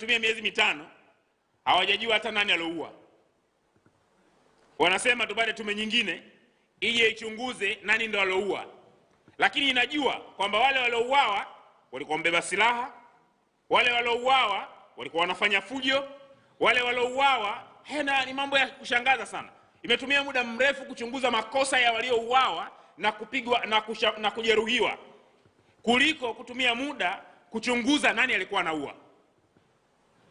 wametumia miezi 5 hawajajua hata nani aliyeua. Wanasema tupate tume nyingine ije ichunguze nani ndo aliyeua, lakini inajua kwamba wale waliouawa walikuwa wamebeba silaha, wale waliouawa walikuwa wanafanya fujo, wale waliouawa. Ni mambo ya kushangaza sana. Imetumia muda mrefu kuchunguza makosa ya waliouawa na kupigwa na kujeruhiwa kuliko kutumia muda kuchunguza nani alikuwa anaua.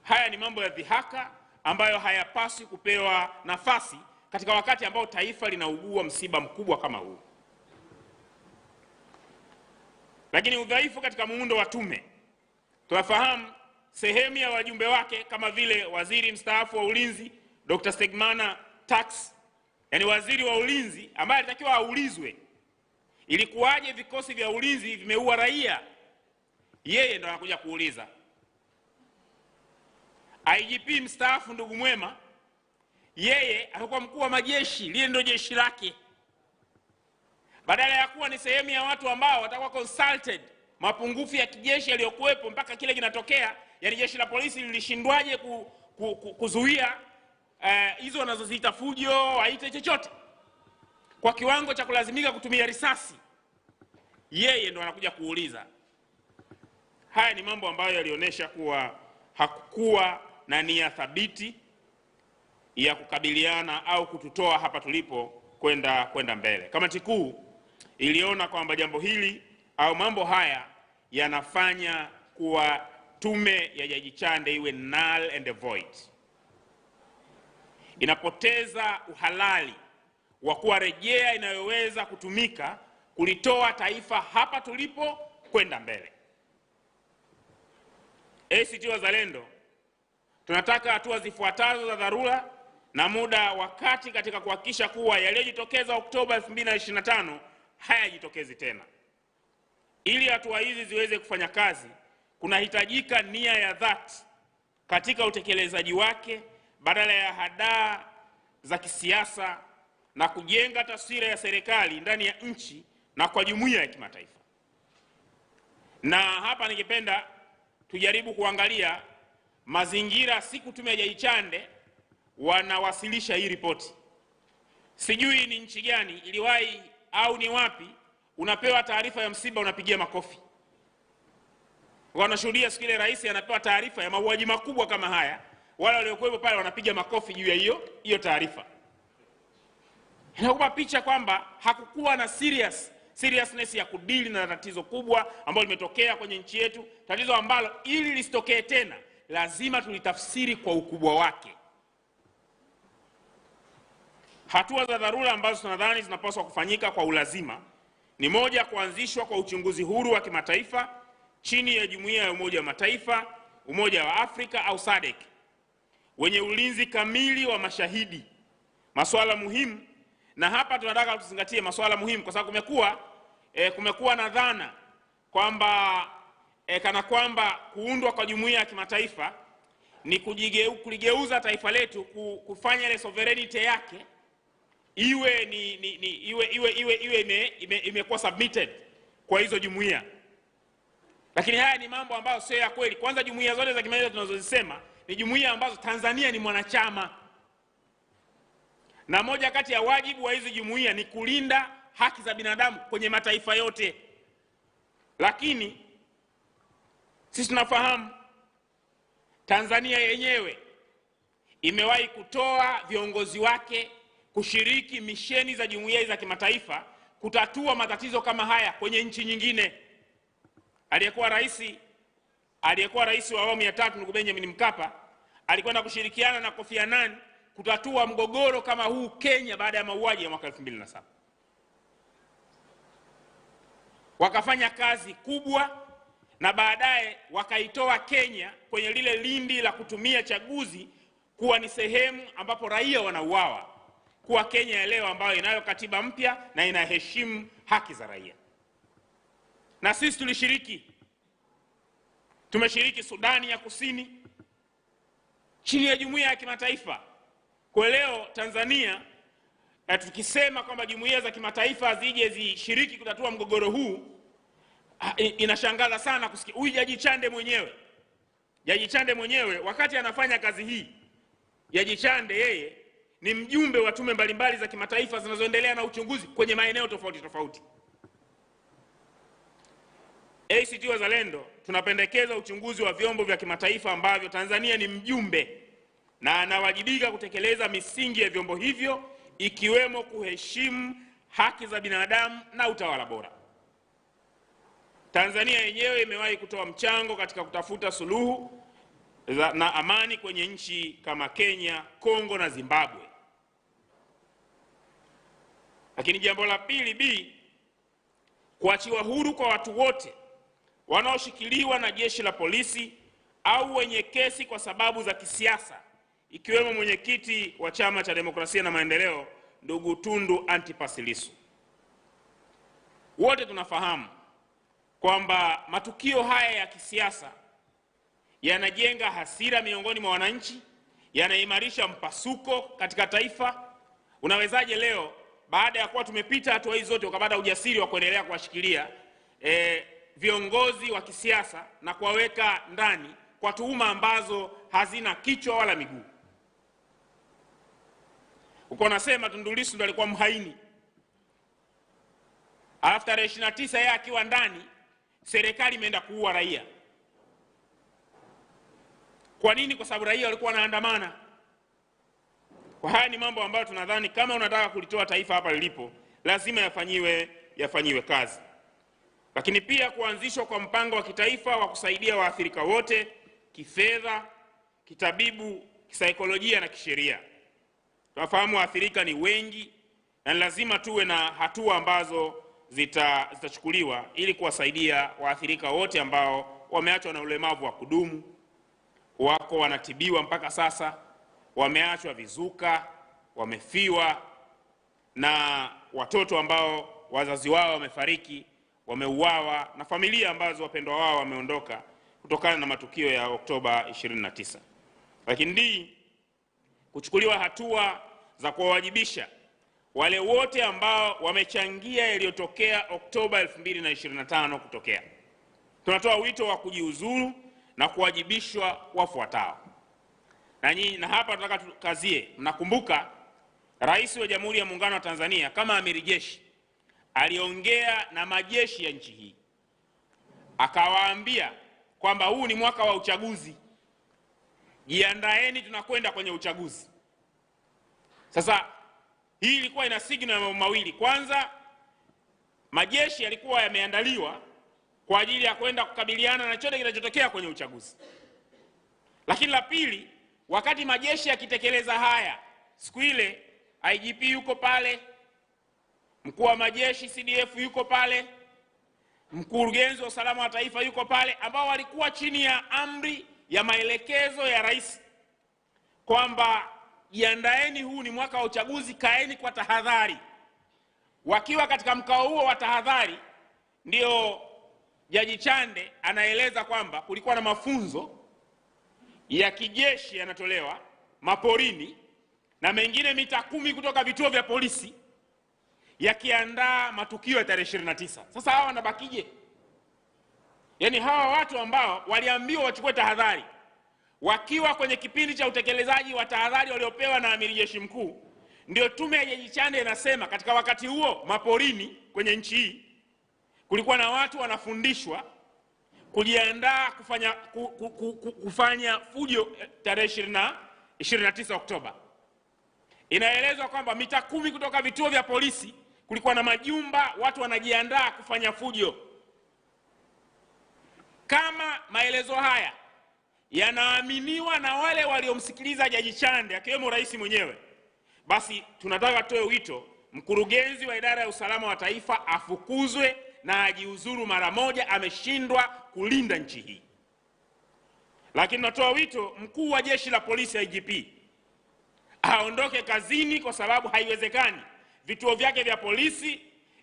Haya ni mambo ya dhihaka ambayo hayapaswi kupewa nafasi katika wakati ambao taifa linaugua msiba mkubwa kama huu. Lakini udhaifu katika muundo wa tume, tunafahamu sehemu ya wajumbe wake kama vile waziri mstaafu wa ulinzi Dr. Stegmana Tax, yani waziri wa ulinzi ambaye alitakiwa aulizwe ilikuwaje vikosi vya ulinzi vimeua raia. Yeye ndo anakuja kuuliza. IGP mstaafu ndugu Mwema, yeye alikuwa mkuu wa majeshi, lile ndio jeshi lake. Badala ya kuwa ni sehemu ya watu ambao watakuwa consulted mapungufu ya kijeshi yaliyokuwepo mpaka kile kinatokea, yani jeshi la polisi lilishindwaje kuzuia hizo wanazoziita fujo, aite chochote kwa kiwango cha kulazimika kutumia risasi, yeye ndo anakuja kuuliza. Haya ni mambo ambayo yalionyesha kuwa hakukuwa na nia thabiti ya kukabiliana au kututoa hapa tulipo kwenda mbele. Kamati kuu iliona kwamba jambo hili au mambo haya yanafanya kuwa tume ya Jaji Chande iwe null and void. Inapoteza uhalali wa kuwa rejea inayoweza kutumika kulitoa taifa hapa tulipo kwenda mbele. ACT Wazalendo tunataka hatua zifuatazo za dharura na muda wakati katika kuhakikisha kuwa yaliyojitokeza Oktoba 2025 hayajitokezi tena. Ili hatua hizi ziweze kufanya kazi, kunahitajika nia ya dhati katika utekelezaji wake badala ya hadaa za kisiasa na kujenga taswira ya serikali ndani ya nchi na kwa jumuiya ya kimataifa. Na hapa ningependa tujaribu kuangalia mazingira siku tume ya Jaji Chande wanawasilisha hii ripoti. Sijui ni nchi gani iliwahi au ni wapi unapewa taarifa ya msiba unapigia makofi. Wanashuhudia siku ile rais anapewa taarifa ya mauaji makubwa kama haya, wale waliokuwepo pale wanapiga makofi juu ya hiyo taarifa. Inakupa picha kwamba hakukuwa na seriousness ya kudili na tatizo kubwa ambalo limetokea kwenye nchi yetu, tatizo ambalo ili lisitokee tena lazima tulitafsiri kwa ukubwa wake. Hatua za dharura ambazo tunadhani zinapaswa kufanyika kwa ulazima ni moja, kuanzishwa kwa uchunguzi huru wa kimataifa chini ya Jumuiya ya Umoja wa Mataifa, Umoja wa Afrika au SADC, wenye ulinzi kamili wa mashahidi. Masuala muhimu, na hapa tunataka tuzingatie masuala muhimu kwa sababu kumekuwa na dhana kwamba kana kwamba kuundwa kwa jumuiya ya kimataifa ni kuligeuza taifa letu kufanya ile sovereignty yake iwe imekuwa submitted kwa hizo jumuiya. Lakini haya ni mambo ambayo sio ya kweli. Kwanza, jumuiya zote za kimataifa tunazozisema ni jumuiya ambazo Tanzania ni mwanachama. Na moja kati ya wajibu wa hizo jumuiya ni kulinda haki za binadamu kwenye mataifa yote. Lakini sisi tunafahamu Tanzania yenyewe imewahi kutoa viongozi wake kushiriki misheni za jumuiya za kimataifa kutatua matatizo kama haya kwenye nchi nyingine. Aliyekuwa rais wa awamu ya 3 ndugu Benjamin Mkapa alikwenda kushirikiana na Kofi Annan kutatua mgogoro kama huu Kenya baada ya mauaji ya mwaka 2007. Wakafanya kazi kubwa na baadaye wakaitoa Kenya kwenye lile lindi la kutumia chaguzi kuwa ni sehemu ambapo raia wanauawa, kuwa Kenya ya leo ambayo inayo katiba mpya na inaheshimu haki za raia. Na sisi tumeshiriki Sudani ya Kusini chini ya jumuiya ya kimataifa. Kwa leo Tanzania tukisema kwamba jumuiya za kimataifa zije zishiriki kutatua mgogoro huu, inashangaza sana kusikia huyu Jaji Chande mwenyewe Jaji Chande mwenyewe wakati anafanya kazi hii, Jaji Chande yeye ni mjumbe wa tume mbalimbali za kimataifa zinazoendelea na uchunguzi kwenye maeneo tofauti tofauti. ACT Wazalendo tunapendekeza uchunguzi wa vyombo vya kimataifa ambavyo Tanzania ni mjumbe na anawajibika kutekeleza misingi ya vyombo hivyo, ikiwemo kuheshimu haki za binadamu na utawala bora. Tanzania yenyewe imewahi kutoa mchango katika kutafuta suluhu na amani kwenye nchi kama Kenya, Kongo na Zimbabwe. Lakini jambo la pili B, kuachiwa huru kwa watu wote wanaoshikiliwa na jeshi la polisi au wenye kesi kwa sababu za kisiasa, ikiwemo mwenyekiti wa Chama cha Demokrasia na Maendeleo ndugu Tundu Antipas Lissu. Wote tunafahamu kwamba matukio haya ya kisiasa yanajenga hasira miongoni mwa wananchi, yanaimarisha mpasuko katika taifa. Unawezaje leo baada ya kuwa tumepita hatua hizo zote ukapata ujasiri wa kuendelea kuwashikilia viongozi wa kisiasa na kuwaweka ndani kwa tuhuma ambazo hazina kichwa wala miguu? Uko nasema Tundu Lissu ndo alikuwa mhaini, alafu tarehe 29 yeye akiwa ndani serikali imeenda kuua raia. Kwa nini? Kwa sababu raia walikuwa wanaandamana. Kwa haya ni mambo ambayo tunadhani kama unataka kulitoa taifa hapa lilipo lazima yafanyiwe kazi. Lakini pia kuanzishwa kwa mpango wa kitaifa wa kusaidia waathirika wote kifedha, kitabibu, kisaikolojia na kisheria. Tunafahamu waathirika ni wengi na lazima tuwe na hatua ambazo zitachukuliwa ili kuwasaidia waathirika wote ambao wameachwa na ulemavu wa kudumu, wako wanatibiwa mpaka sasa, wameachwa vizuka, wamefiwa, na watoto ambao wazazi wao wamefariki, wameuawa, na familia ambazo wapendwa wao wameondoka kutokana na matukio ya Oktoba 29. Lakini kuchukuliwa hatua za kuwawajibisha wale wote ambao wamechangia yaliyotokea Oktoba 2025 kutokea. Tunatoa wito wa kujiuzuru na kuwajibishwa wafuatao. Na hapa tunataka tukazie. Mnakumbuka Rais wa Jamhuri ya Muungano wa Tanzania kama amiri jeshi aliongea na majeshi ya nchi hii, akawaambia kwamba huu ni mwaka wa uchaguzi, jiandaeni, tunakwenda kwenye uchaguzi. Sasa hii ilikuwa ina signal mawili. Kwanza, majeshi yalikuwa yameandaliwa kwa ajili ya kwenda kukabiliana na chochote kinachotokea kwenye uchaguzi. Lakini la pili, wakati majeshi yakitekeleza haya, siku ile IGP yuko pale, mkuu wa majeshi CDF yuko pale, mkurugenzi wa usalama wa taifa yuko pale, ambao walikuwa chini ya amri ya maelekezo ya rais kwamba jiandaeni, huu ni mwaka wa uchaguzi, kaeni kwa tahadhari. Wakiwa katika mkao huo wa tahadhari, ndio Jaji Chande anaeleza kwamba kulikuwa na mafunzo ya kijeshi yanatolewa maporini na mengine mita 10 kutoka vituo vya polisi yakiandaa matukio ya tarehe 29. Sasa hawa wanabakije? Yaani hawa watu ambao waliambiwa wachukue tahadhari wakiwa kwenye kipindi cha utekelezaji wa tahadhari waliopewa na amiri jeshi mkuu, ndio tume ya Jaji Chande inasema katika wakati huo maporini kwenye nchi hii kulikuwa na watu wanafundishwa kujiandaa kufanya fujo tarehe 29 Oktoba. Inaelezwa kwamba mita 10 kutoka vituo vya polisi kulikuwa na majumba, watu wanajiandaa kufanya fujo. Kama maelezo haya yanaaminiwa na wale waliomsikiliza Jaji Chande akiwemo rais mwenyewe, basi tunataka tutoe wito mkurugenzi wa idara ya usalama wa taifa afukuzwe na ajiuzuru mara moja. Ameshindwa kulinda nchi hii. Lakini natoa wito mkuu wa jeshi la polisi IGP aondoke kazini, kwa sababu haiwezekani vituo vyake vya polisi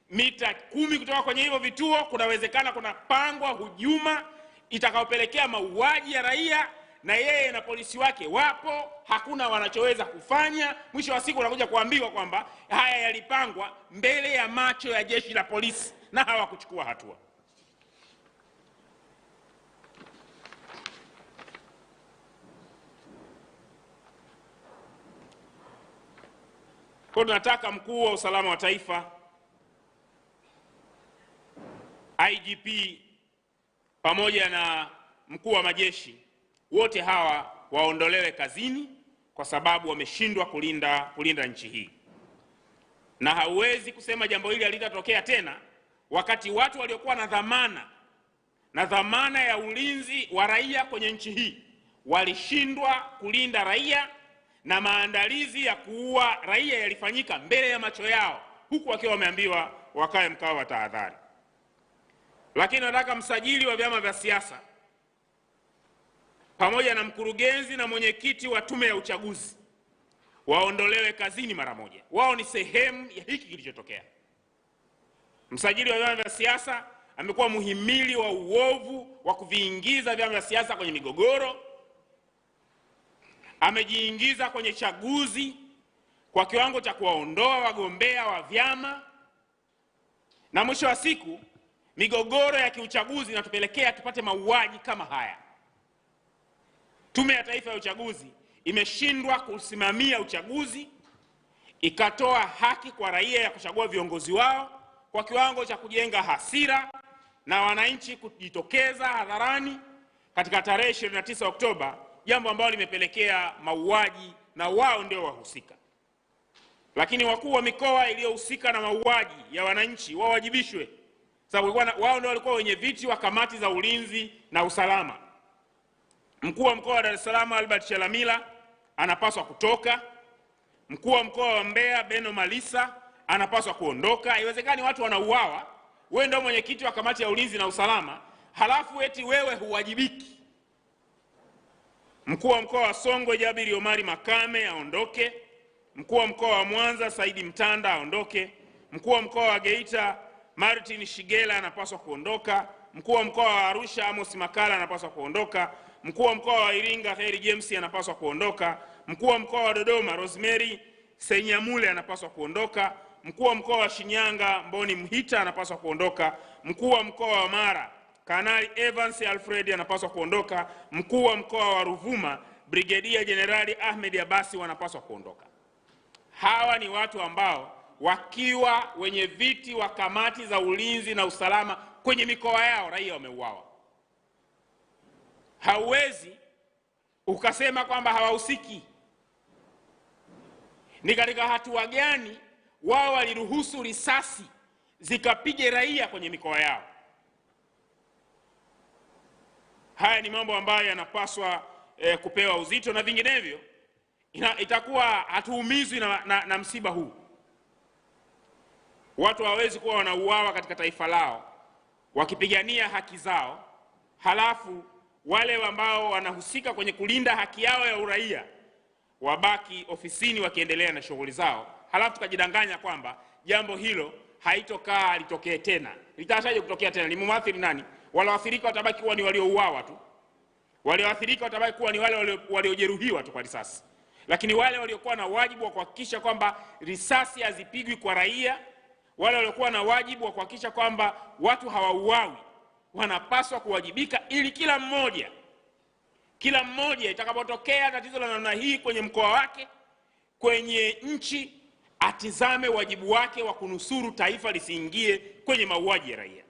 mita 10 kutoka kwenye hivyo vituo kunawezekana kunapangwa hujuma itakaopelekea mauaji ya raia, na yeye na polisi wake wapo, hakuna wanachoweza kufanya. Mwisho wa siku unakuja kuambiwa kwamba haya yalipangwa mbele ya macho ya jeshi la polisi na hawakuchukua hatua. Kwa tunataka mkuu wa usalama wa taifa, IGP pamoja na mkuu wa majeshi, wote hawa waondolewe kazini kwa sababu wameshindwa kulinda nchi hii. Na hauwezi kusema jambo hili halitatokea tena wakati watu waliokuwa na dhamana ya ulinzi wa raia kwenye nchi hii walishindwa kulinda raia, na maandalizi ya kuua raia yalifanyika mbele ya macho yao, huku wakiwa wameambiwa wakae mkao wa tahadhari. Lakini nataka msajili wa vyama vya siasa pamoja na mkurugenzi na mwenyekiti wa tume ya uchaguzi waondolewe kazini mara moja. Wao ni sehemu ya hiki kilichotokea. Msajili wa vyama vya siasa amekuwa muhimili wa uovu wa kuviingiza vyama vya siasa kwenye migogoro. Amejiingiza kwenye chaguzi kwa kiwango cha kuwaondoa wagombea wa vyama, na mwisho wa siku migogoro ya kiuchaguzi inatupelekea tupate mauaji kama haya. Tume ya Taifa ya Uchaguzi imeshindwa kusimamia uchaguzi, ikatoa haki kwa raia ya kuchagua viongozi wao kwa kiwango cha kujenga hasira na wananchi kujitokeza hadharani katika tarehe 29 Oktoba, jambo ambalo limepelekea mauaji, na wao ndio wahusika. Lakini wakuu wa mikoa iliyohusika na mauaji ya wananchi wawajibishwe, sababu wao ndio walikuwa wenye viti wa kamati za ulinzi na usalama. Mkuu wa mkoa wa Dar es Salaam Albert Chalamila anapaswa kutoka. Mkuu wa mkoa wa Mbeya Beno Malisa anapaswa kuondoka. Haiwezekani watu wanauawa, wewe ndio mwenyekiti wa kamati ya ulinzi na usalama, halafu eti wewe huwajibiki. Mkuu wa mkoa wa Songwe Jabiri Omari Makame aondoke. Mkuu wa mkoa wa Mwanza Saidi Mtanda aondoke. Mkuu wa mkoa wa Geita Martin Shigela anapaswa kuondoka. Mkuu wa mkoa wa Arusha Amos Makala anapaswa kuondoka. Mkuu wa mkoa wa Iringa Heri James anapaswa kuondoka. Mkuu wa mkoa wa Dodoma Rosemary Senyamule anapaswa kuondoka. Mkuu wa mkoa wa Shinyanga Mboni Mhita anapaswa kuondoka. Mkuu wa mkoa wa Mara Kanali Evans Alfred anapaswa kuondoka. Mkuu wa mkoa wa Ruvuma Brigedia Generali Ahmed Abasi wanapaswa kuondoka. Hawa ni watu ambao wakiwa wenye viti wa kamati za ulinzi na usalama kwenye mikoa yao raia wameuawa. Hauwezi ukasema kwamba hawahusiki. Ni katika hatua gani wao waliruhusu risasi zikapige raia kwenye mikoa yao? Haya ni mambo ambayo yanapaswa kupewa uzito, na vinginevyo itakuwa hatuumizwi na msiba huu. Watu hawawezi kuwa wanauawa katika taifa lao wakipigania haki zao, halafu wale ambao wanahusika kwenye kulinda haki yao ya uraia wabaki ofisini wakiendelea na shughuli zao, halafu tukajidanganya kwamba jambo hilo haitokaa litokee tena. Litaachaje kutokea tena? Ni muathiri nani? Walioathirika watabaki kuwa ni waliouawa tu. Walioathirika watabaki kuwa ni wale waliojeruhiwa tu kwa risasi. Lakini wale waliokuwa na wajibu wa kuhakikisha kwamba risasi hazipigwi kwa raia, wale waliokuwa na wajibu wa kuhakikisha kwamba watu hawauawi, wanapaswa kuwajibika, ili kila mmoja itakapotokea tatizo la namna hii kwenye mkoa wake, kwenye nchi, atizame wajibu wake wa kunusuru taifa lisiingie kwenye mauaji ya raia.